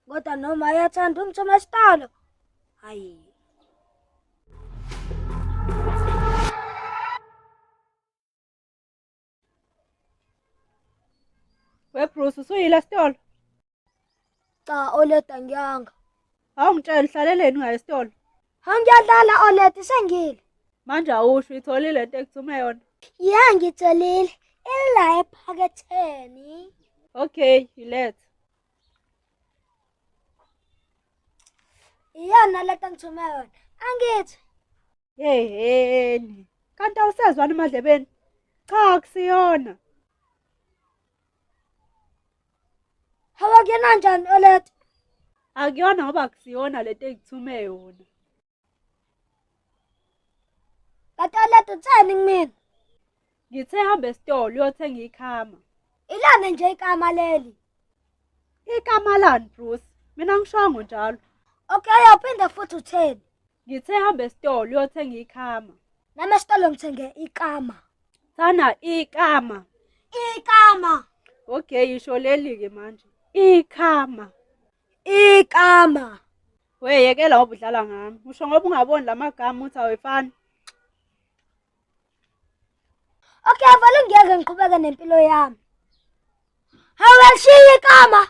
Kodwa noma ayathanda umthoma esitolo. Hayi. Bruce usuyile esitolo? Cha, oleta ngiyanga. Awungitshela uhlaleleni ngayo esitolo? Angiyadlala oleta sengile. Manje awusho uyitholile into ekuthume yona? Ya ngitholile. Ila ephaketheni. Okay, yilethe. Iyona leta ngithume yona. Angithi. Yeheni. Kanti awusezwana emadlebeni? Cha, akusiyona. Hawa kuyena njani oleta? Akuyona ngoba akusiyona lento engithume yona. Kanti oleta utheni kumina? Ngithe hamba esitolo uyothenga ikhama. Ilana nje ikama leli. Ikama lani Bruce? Mina ngishongo njalo. Okay, uphinde futhi utheni? Ngithe hamba esitolo uyothenga ikhama. Nami esitolo ngithenge ikama. Sana ikama. Ikama. Okay, yisho leli-ke manje. Ikhama. Ikama. Weyekela ngoba udlala ngami. Usho ngoba ungaboni lamagama uthi awefani. Okay, vele ngiyeke ngiqhubeke nempilo yami. Hawe lishiya ikama.